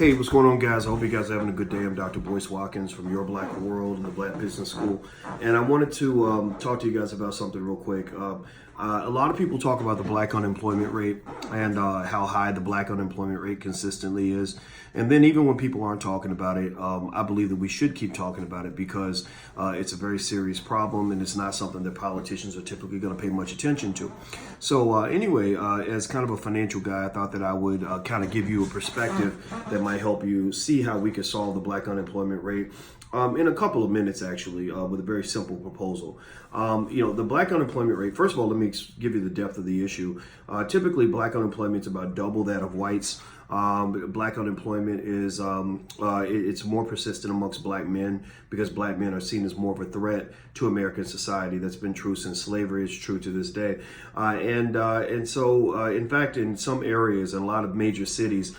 Hey, what's going on, guys? I hope you guys are having a good day. I'm Dr. Boyce Watkins from Your Black World and the Black Business School. And I wanted to talk to you guys about something real quick. A lot of people talk about the black unemployment rate and how high the black unemployment rate consistently is. And then even when people aren't talking about it, I believe that we should keep talking about it because it's a very serious problem and it's not something that politicians are typically going to pay much attention to. So anyway, as kind of a financial guy, I thought that I would kind of give you a perspective that might help you see how we could solve the black unemployment rate in a couple of minutes, actually, with a very simple proposal. The black unemployment rate, first of all, let me give you the depth of the issue. Typically, black unemployment is about double that of whites. Black unemployment is it's more persistent amongst black men because black men are seen as more of a threat to American society. That's been true since slavery. It's true to this day. And so, in fact, in some areas, in a lot of major cities,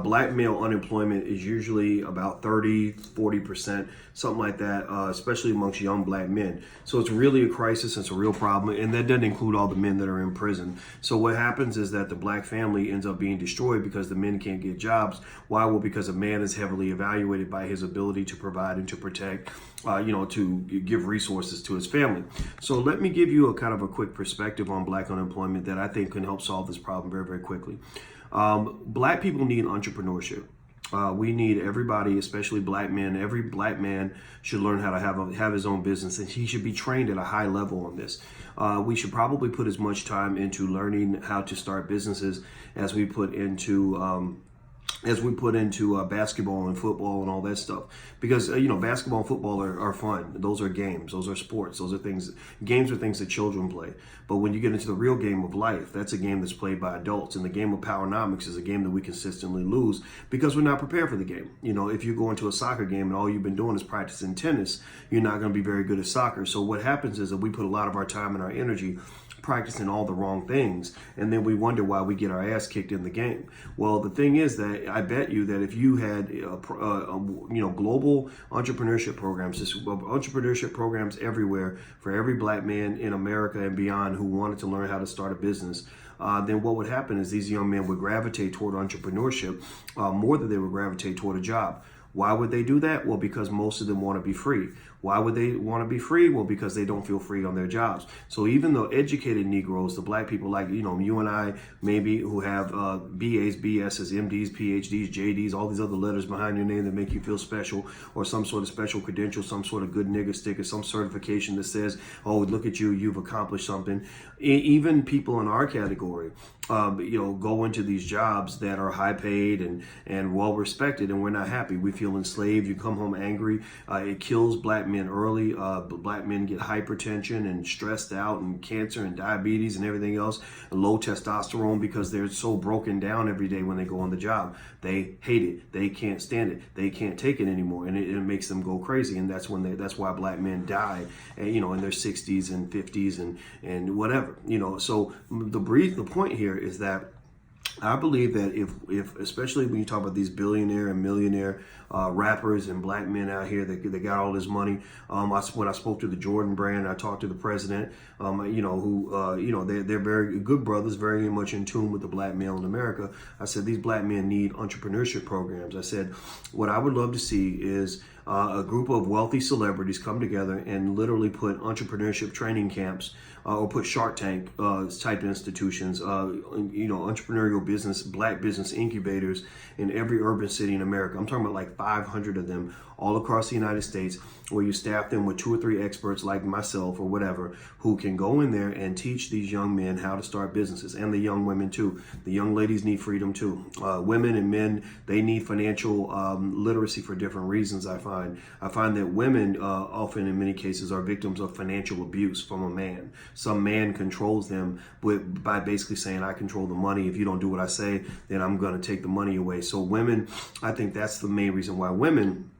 black male unemployment is usually about 30-40%, something like that, especially amongst young black men. So it's really a crisis. It's a real problem. And that doesn't include all the men that are in prison. So what happens is that the black family ends up being destroyed because the men can't get jobs. Why? Well, because a man is heavily evaluated by his ability to provide and to protect, to give resources to his family. So let me give you a kind of a quick perspective on black unemployment that I think can help solve this problem very, very quickly. Black people need entrepreneurship. We need everybody, especially black men. Every black man should learn how to have his own business, and he should be trained at a high level on this. We should probably put as much time into learning how to start businesses as we put into basketball and football and all that stuff, because basketball and football are fun. Those are games, those are sports, those are things. Games are things that children play. But when you get into the real game of life, that's a game that's played by adults. And the game of powernomics is a game that we consistently lose because we're not prepared for the game. If you go into a soccer game and all you've been doing is practicing tennis, you're not going to be very good at soccer. So what happens is that we put a lot of our time and our energy practicing all the wrong things, and then we wonder why we get our ass kicked in the game. Well, the thing is that I bet you that if you had global entrepreneurship programs everywhere for every black man in America and beyond who wanted to learn how to start a business, then what would happen is these young men would gravitate toward entrepreneurship more than they would gravitate toward a job. Why would they do that? Well, because most of them want to be free. Why would they want to be free? Well, because they don't feel free on their jobs. So even though educated Negroes, the black people like, you and I, maybe, who have BAs, BSs, MDs, PhDs, JDs, all these other letters behind your name that make you feel special, or some sort of special credential, some sort of good nigger sticker, some certification that says, oh, look at you, you've accomplished something. Even people in our category, go into these jobs that are high paid and well respected, and we're not happy. We feel enslaved. You come home angry. It kills black men early. Black men get hypertension and stressed out and cancer and diabetes and everything else, and low testosterone because they're so broken down every day when they go on the job. They hate it. They can't stand it. They can't take it anymore, and it makes them go crazy. And that's that's why black men die, in their 60s and 50s and whatever. So the point here is that I believe that if especially when you talk about these billionaire and millionaire rappers and black men out here that got all this money, when I spoke to the Jordan brand, I talked to the president, they're very good brothers, very much in tune with the black male in America. I said these black men need entrepreneurship programs. I said what I would love to see is a group of wealthy celebrities come together and literally put entrepreneurship training camps or put Shark Tank type institutions, entrepreneurial business, black business incubators in every urban city in America. I'm talking about like 500 of them all across the United States, where you staff them with 2 or 3 experts like myself or whatever, who can go in there and teach these young men how to start businesses, and the young women too. The young ladies need freedom too. Women and men, they need financial literacy for different reasons. I find that women often, in many cases, are victims of financial abuse from a man. Some man controls them by basically saying, I control the money. If you don't do what I say, then I'm going to take the money away. So women, I think that's the main reason why women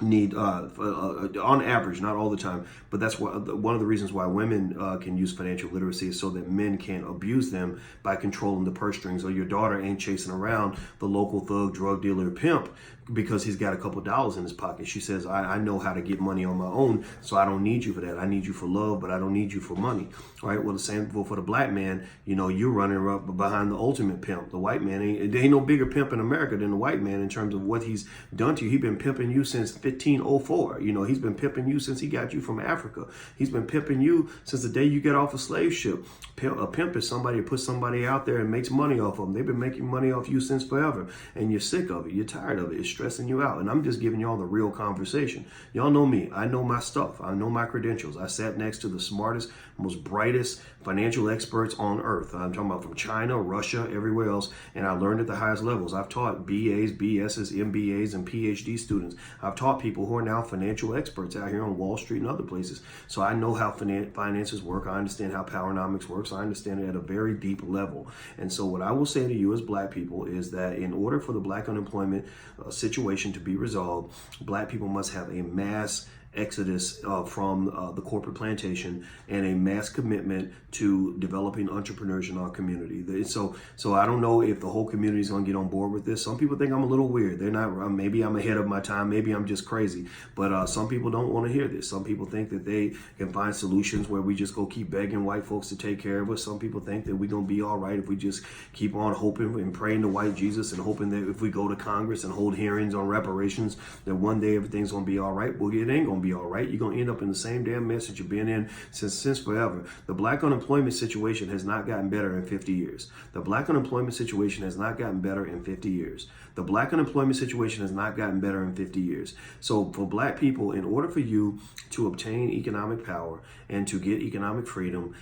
need, on average, not all the time, but that's one of the reasons why women can use financial literacy is so that men can't abuse them by controlling the purse strings, or your daughter ain't chasing around the local thug, drug dealer, pimp because he's got a couple dollars in his pocket. She says, I know how to get money on my own, so I don't need you for that. I need you for love, but I don't need you for money. All right. Well, the same for the black man. You're running up behind the ultimate pimp. The white man there ain't no bigger pimp in America than the white man in terms of what he's done to you. He's been pimping you since 1504. He's been pimping you since he got you from Africa. He's been pimping you since the day you get off a slave ship. A pimp is somebody who puts somebody out there and makes money off of them. They've been making money off you since forever, and you're sick of it. You're tired of it. It's stressing you out. And I'm just giving y'all the real conversation. Y'all know me. I know my stuff. I know my credentials. I sat next to the smartest, most brightest financial experts on earth. I'm talking about from China, Russia, everywhere else. And I learned at the highest levels. I've taught BAs, BSs, MBAs, and PhD students. I've taught people who are now financial experts out here on Wall Street and other places. So I know how finances work. I understand how powernomics works. I understand it at a very deep level. And so what I will say to you as black people is that in order for the black unemployment situation to be resolved, black people must have a mass exodus from the corporate plantation and a mass commitment to developing entrepreneurs in our community. So I don't know if the whole community is going to get on board with this. Some people think I'm a little weird. They're not. Maybe I'm ahead of my time. Maybe I'm just crazy. But some people don't want to hear this. Some people think that they can find solutions where we just go keep begging white folks to take care of us. Some people think that we're going to be all right if we just keep on hoping and praying to white Jesus and hoping that if we go to Congress and hold hearings on reparations, that one day everything's going to be all right. Well, it ain't going to be all right. You're going to end up in the same damn mess that you've been in since forever. The black unemployment situation has not gotten better in 50 years. The black unemployment situation has not gotten better in 50 years. The black unemployment situation has not gotten better in 50 years. So for black people, in order for you to obtain economic power and to get economic freedom,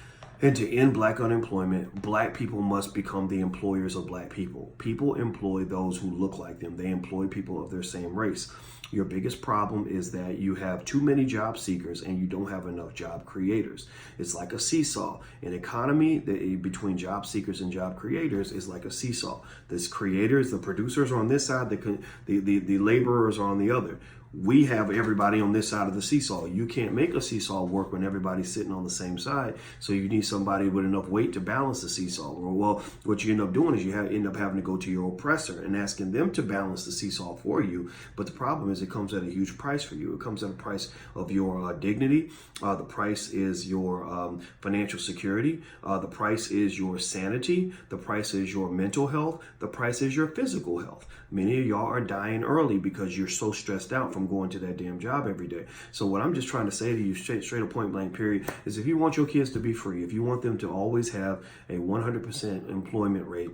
and to end black unemployment, black people must become the employers of black people. People employ those who look like them. They employ people of their same race. Your biggest problem is that you have too many job seekers and you don't have enough job creators. It's like a seesaw. An economy between job seekers and job creators is like a seesaw. The creators, the producers are on this side, the laborers are on the other. We have everybody on this side of the seesaw. You can't make a seesaw work when everybody's sitting on the same side. So you need somebody with enough weight to balance the seesaw. Well, what you end up doing is you end up having to go to your oppressor and asking them to balance the seesaw for you. But the problem is it comes at a huge price for you. It comes at a price of your dignity. The price is your financial security. The price is your sanity. The price is your mental health. The price is your physical health. Many of y'all are dying early because you're so stressed out from going to that damn job every day. So what I'm just trying to say to you straight up point blank period is if you want your kids to be free, if you want them to always have a 100% employment rate,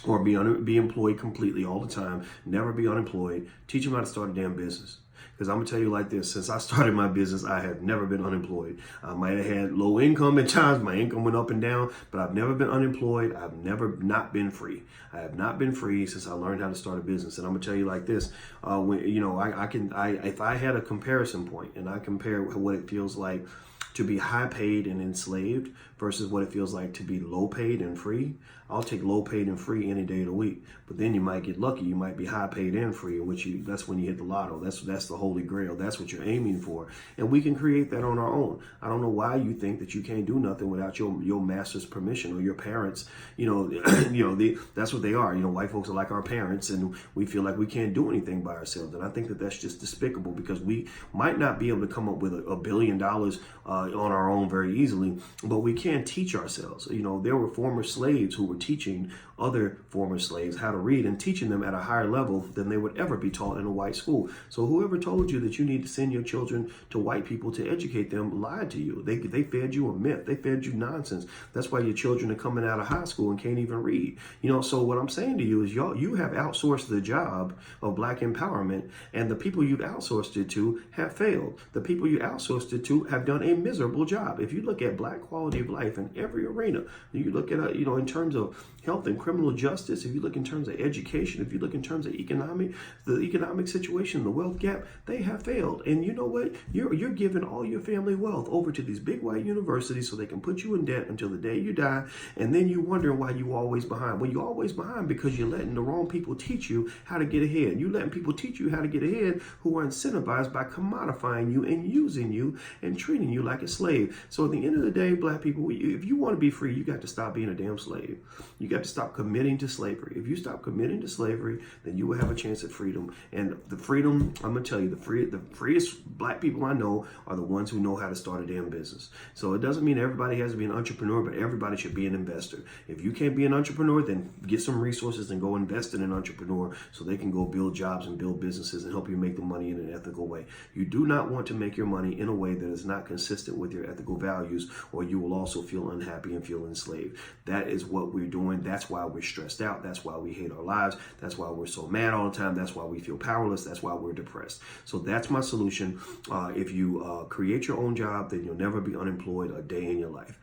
or be employed completely all the time, never be unemployed, teach them how to start a damn business. Because I'm going to tell you like this, since I started my business, I have never been unemployed. I might have had low income at times. My income went up and down, but I've never been unemployed. I've never not been free. I have not been free since I learned how to start a business. And I'm going to tell you like this, if I had a comparison point and I compare what it feels like to be high paid and enslaved versus what it feels like to be low paid and free, I'll take low paid and free any day of the week. But then you might get lucky. You might be high paid and free, that's when you hit the lotto. That's the holy grail. That's what you're aiming for. And we can create that on our own. I don't know why you think that you can't do nothing without your master's permission or your parents. That's what they are. White folks are like our parents, and we feel like we can't do anything by ourselves. And I think that that's just despicable because we might not be able to come up with $1 billion on our own very easily, but we can teach ourselves. There were former slaves who were teaching other former slaves how to read and teaching them at a higher level than they would ever be taught in a white school. So whoever told you that you need to send your children to white people to educate them lied to you. They fed you a myth. They fed you nonsense. That's why your children are coming out of high school and can't even read. So what I'm saying to you is you have outsourced the job of black empowerment, and the people you've outsourced it to have failed. The people you outsourced it to have done a miserable job. If you look at black quality of life in every arena, you look at in terms of health and criminal justice, if you look in terms of education, if you look in terms of the economic situation, the wealth gap, they have failed. And you know what? You're giving all your family wealth over to these big white universities so they can put you in debt until the day you die, and then you wonder why you're always behind. Well, you're always behind because you're letting the wrong people teach you how to get ahead. You're letting people teach you how to get ahead who are incentivized by commodifying you and using you and treating you like a slave. So at the end of the day, black people, if you want to be free, you got to stop being a damn slave. You got to stop committing to slavery. If you stop committing to slavery, then you will have a chance at freedom. And the freedom, I'm gonna tell you, the freest black people I know are the ones who know how to start a damn business. So it doesn't mean everybody has to be an entrepreneur, but everybody should be an investor. If you can't be an entrepreneur, then get some resources and go invest in an entrepreneur so they can go build jobs and build businesses and help you make the money in an ethical way. You do not want to make your money in a way that is not consistent with your ethical values, or you will also feel unhappy and feel enslaved. That is what we're doing. That's why we're stressed out. That's why we hate our lives. That's why we're so mad all the time. That's why we feel powerless. That's why we're depressed. So that's my solution. If you create your own job, then you'll never be unemployed a day in your life.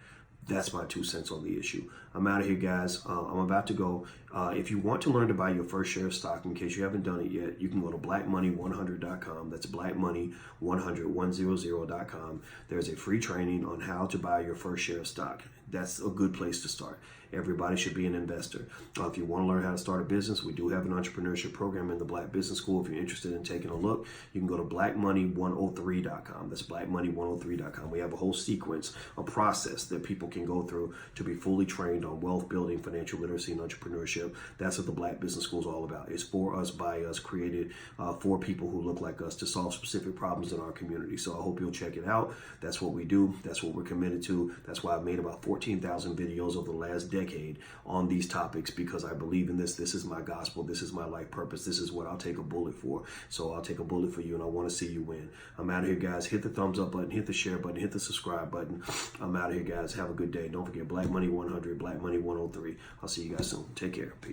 That's my 2 cents on the issue. I'm out of here, guys. I'm about to go. If you want to learn to buy your first share of stock, in case you haven't done it yet, you can go to blackmoney100.com. That's blackmoney100.com. There's a free training on how to buy your first share of stock. That's a good place to start. Everybody should be an investor. If you want to learn how to start a business, we do have an entrepreneurship program in the Black Business School. If you're interested in taking a look, you can go to blackmoney103.com. That's blackmoney103.com. We have a whole sequence, a process that people can go through to be fully trained on wealth building, financial literacy, and entrepreneurship. That's what the Black Business School is all about. It's for us, by us, created for people who look like us to solve specific problems in our community. So I hope you'll check it out. That's what we do. That's what we're committed to. That's why I've made about 14,000 videos over the last decade on these topics, because I believe in this. This is my gospel. This is my life purpose. This is what I'll take a bullet for. So I'll take a bullet for you, and I want to see you win. I'm out of here, guys. Hit the thumbs up button, hit the share button, hit the subscribe button. I'm out of here, guys. Have a good day. Don't forget Black Money 100, Black Money 103. I'll see you guys soon. Take care. Peace.